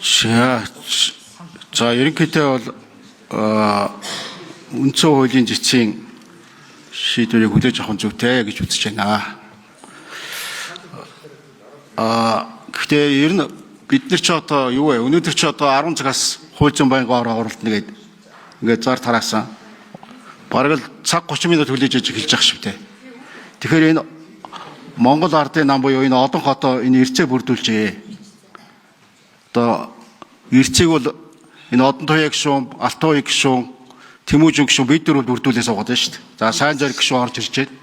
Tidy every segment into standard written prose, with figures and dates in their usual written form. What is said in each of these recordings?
За ерөнхийдөө бол үндсэн хуулийн зэцгийн шийдвэрийг хүлээж авах нь зүйтэй гэж үзэж байна. Гэхдээ ер нь бид нар ч одоо юу вэ? Өнөөдөр ч одоо 10 цагаас хууль зүйн байнгын оролтно гэдэг ингээд зар тараасан. Бараг л цаг 30 минут хүлээж хэлж явах шивтэй. Тэгэхээр энэ Монгол ардын нам буюу энэ одон хотоо энэ эрчээ бүрдүүлжээ. Одоо эрчээг бол энэ одон туяа гишүүн, алт туяа гишүүн, Тэмүүжин гишүүн бид нар бол бүрдүүлээ суугаад байна шүү дээ. За сайн зориг гишүүн орж ирж байна.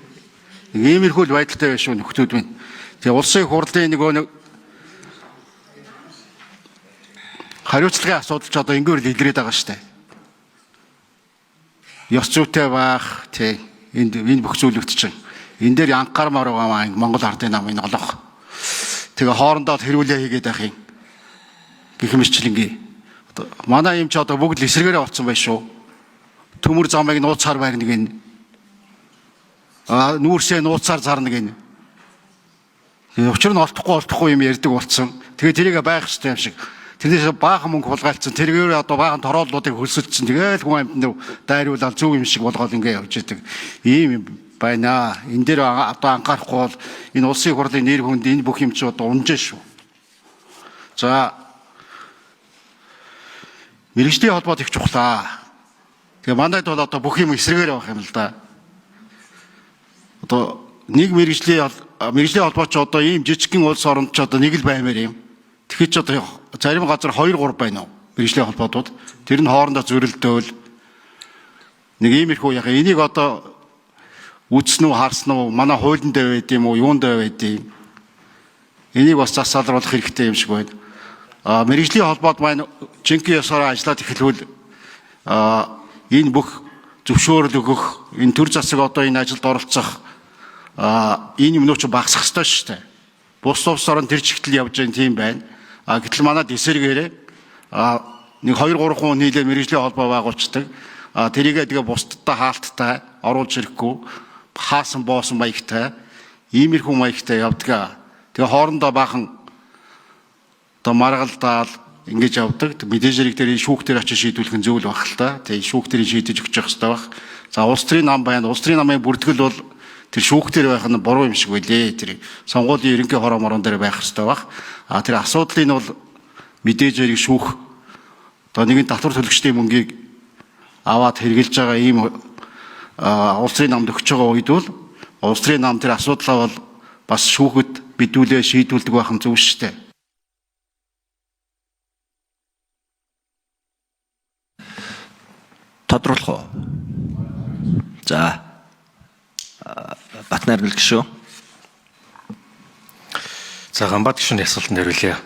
Нэг иймэрхүү байдалтай байх шүү нөхдүүд минь. Тэгээ улсын хурлын нэг хариуцлагын асуудал ч одоо ингээд л илрээд байгаа шүү дээ. Ёс зүйтэй байх тий энэ бүх зүйлүүд чинь энэ дээр анхаармаар байгаа Монгол ардын намын олох. Тэгээ хоорондоо хэрүүлээ хийгээд байх юм. Гэх мэтчлэнгийн манай юм ч одоо бүгд л эсрэгээрээ болсон байх шүү. Төмөр замыг нууцаар барьна гин. Нүүрсээ нууцаар зарна гин. Учир нь олдохгүй юм ярьдаг болсон. Тэгээ тэрийг байх хэрэгтэй юм шиг. Тэрнээс баахан мөнгө хулгайлцсан. Тэргээр одоо баахан торооллуудыг хөлсөлдсөн. Тэгээд хүн амьтанд дайруулаад зөв юм шиг болгоод ингэ явж идэг. Ийм юм байна. Энэ дээр одоо анхаарахгүй бол энэ улсын хурлын нэр хүнд энэ бүх юм чи одоо унжаа шүү. За мэргэжлийн холбоот их чухлаа. Тэгээ мандайд бол одоо бүх юм эсрэгээр байх юм л да. Одоо нэг мэргэжлийн холбоо ч одоо ийм жижигхэн улс оронд ч одоо нэг л баймаар юм. Тэгэхээр ч одоо зарим газар 2 3 байна уу мэргэжлийн холбоотууд. Тэр нь хоорондоо зөрөлдөөл нэг иймэрхүү яхаа энийг одоо үтсэн үү харсан уу манай хуулинд байд юм уу юунд байд юм. Энийг бас засаалруулах хэрэгтэй юм шиг байна. Мэргэжлийн холбоод маань жинхэнэ ёсоор ажиллаад эхлэвэл энэ бүх зөвшөөрөл өгөх энэ төр засаг одоо энэ ажилд оролцох энэ юмнууд ч багасах ёстой шүү дээ. Бус улсаар нь тэр чигтэл явж байгаа тийм байна. Гэтэл манад эсэргээрээ нэг 2 3 хүн нийлээ мэргэжлийн холбоо байгуулцдаг. Тэрийгээ тэгээ бусдтай хаалттай оруулж ирэхгүй хаасан боосон маягтай иймэрхүү маягтай явдаг. Тэгээ хоорондоо баахан одоо маргалдаал ингэж явдаг. Мэдээж хэрэг дээр шүүхтэр очиж шийдвүүлэх нь зөв л баг л та. Тэгээ шүүхтэрийг шийдэж өгч явах хэрэгтэй баг. За улс төрийн нам байна. Улс төрийн намын бүртгэл бол тэр шүүхтэр байх нь буруу юм шиг байлээ. Тэр сонгуулийн ерөнхий хороо морон дээр байх хэрэгтэй баг. Тэр асуудлыг нь бол мэдээж хэрэг шүүх одоо нэгэн татвар төлөгчдийн мөнгийг аваад хэрэгжилж байгаа ийм улс төрийн намд өгч байгаа үед бол улс төрийн нам тэр асуудлаа бол бас шүүхэд мэдүүлээ шийдүүлдэг байх нь зөв шүү дээ. Тодруулах уу? За. Батнаар нэл гişүү. За Ганбат гişүүний асуултанд хариулъя.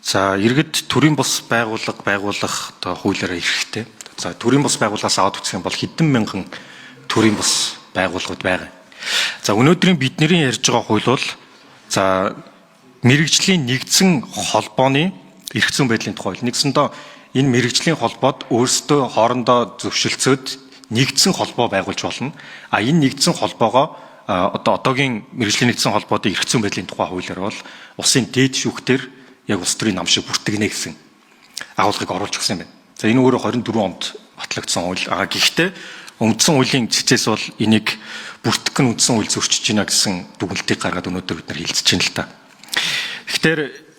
За иргэд төрийн бус байгуулах одоо хуулиараа эрэхтэй. За төрийн бус байгууллагаас аваад үзэх юм бол хэдэн мянган төрийн бус байгууллагууд байгаа. За өнөөдрийн бидний ярьж байгаа хууль бол за мэргэжлийн нэгдсэн холбооны эрх зүйн байдлын тухай. Нэгсэндээ энэ мэргэжлийн холбоод өөрсдөө хоорондоо зөвшөлдсөд нэгдсэн холбоо байгуулж болно. Энэ нэгдсэн холбоогоо одоо одоогийн мэргэжлийн нэгдсэн холбоодын эрх зүйн байдлын тухай хуулиар бол улсын дээд шүүхтэр яг улс төрийн нам шиг бүртгэнэ гэсэн агуулгыг оруулж өгсөн юм байна. За энэ өөрөө 24 онд батлагдсан хууль. Гэхдээ үндсэн хуулийн цэцээс бол энийг бүртгэх нь үндсэн хууль зөрчиж байна гэсэн дүгнэлтийг гаргаад өнөөдөр бид нар хэлцэж байна л та. Тэгэхээр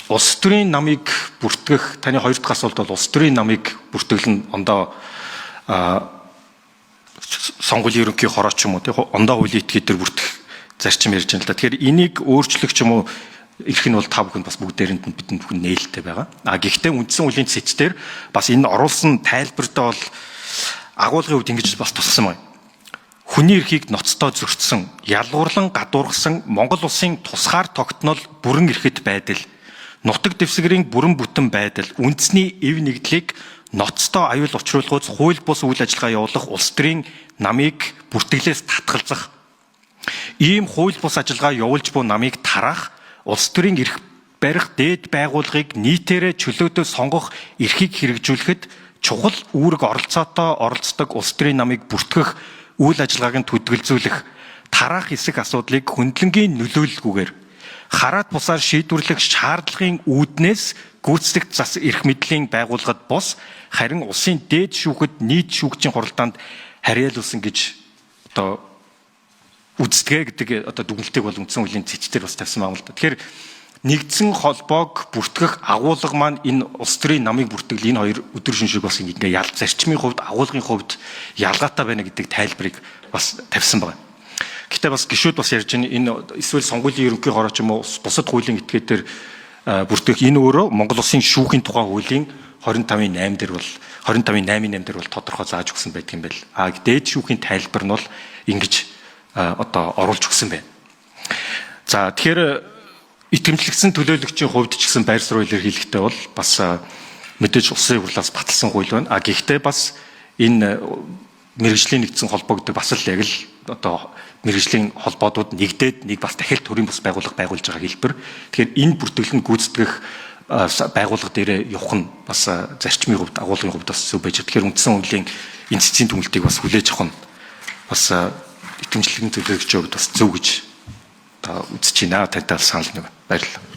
улс төрийн намыг бүртгэх таны хоёр дахь асуулт бол улс төрийн намыг бүртгэл нь ондоо сонгуулийн ерөнхий хороо ч юм уу тийм ондоо хуулийн этгээд төр бүртгэх зарчим ярьж байна л да. Тэгэхээр энийг өөрчлөх ч юм уу эрх нь бол та бүхэнд бас бүгдээрэнд нь бидэнд бүхэн нээлттэй байгаа. Гэхдээ үндсэн хуулийн цэцтэр бас энэ оруулсан тайлбартаа бол агуулгын үед ингэж бас туссан байна. Хүний эрхийг ноцтой зөрчсөн, ялгуурлан гадуургасан Монгол улсын тусгаар тогтнол бүрэн эрхэт байдал нутаг дэвсгэрийн бүрэн бүтэн байдал, үндэсний эв нэгдлийг ноцтой аюул учруулахуйц хууль бус үйл ажиллагаа явуулах улс төрийн намыг бүртгэлээс татгалзах. Ийм хууль бус ажиллагаа явуулж буй намыг тараах, улс төрийн эрх барих дээд байгууллагыг нийтээрээ чөлөөтэй сонгох эрхийг хэрэгжүүлэхэд чухал үүрэг оролцоотой оролцдог улс төрийн намыг бүртгэх үйл ажиллагааг нь төдөлзүүлэх, тараах эсэх асуудлыг хөндлөнгийн нөлөөлөлгүйгээр хараат бусаар шийдвэрлэх шаардлагын үүднээс гүйцэтгэх зас эрх мэдлийн байгууллагад бос харин улсын дээд шүүхэд нийт шүүгчийн хуралдаанд харьяалуулсан гэж одоо үздэг гэдэг одоо дүгнэлтийг бол үндсэн хуулийн зэчтэр бас тавьсан байна л да. Тэгэхээр нэгдсэн холбоог бүртгэх агуулга маань энэ улс төрийн намыг бүртгэл энэ хоёр өдөр шөнөшиг бас ингээ зарчмын хувьд агуулгын хувьд ялгаатай байна гэдэг тайлбарыг бас тавьсан байна. Гэхдээ бас гишүүд бас ярьж байна энэ эсвэл сонгуулийн ерөнхий хороо ч юм уу бусад хуулийн этгээдээр бүртгэх энэ өөрөө Монгол улсын шүүхийн тухай хуулийн 25.8 дээр бол 25.8 дээр бол тодорхой зааж өгсөн байдаг юм байл. Дээд шүүхийн тайлбар нь бол ингэж одоо оруулж өгсөн байна. За тэгэхээр итгэмжлэгдсэн төлөөлөгчийн хувьд ч гэсэн байр суурь илэрхийлэхдээ бол бас мэдээж улсын хурлаас баталсан хууль байна. Гэхдээ бас энэ мэргэжлийн нэгдсэн холбоо гэдэг бас л яг л одоо мэргэжлийн холбоодууд нэгдээд нэг бас дахиад төрийн бус байгууллага байгуулж байгаа хэлбэр. Тэгэхээр энэ бүртгэлэнд гүйцэтгэх байгууллага дээрээ явах нь бас зарчмын хувьд агуулгын хувьд бас зөв байж. Тэгэхээр үндсэн хуулийн энэ цэцгийн түнэлтийг бас хүлээж авах нь бас итгэмжлэгэн төлөөлөгчийн хувьд бас зөв гэж үзэж байна. Тантай санал нэг баярлалаа.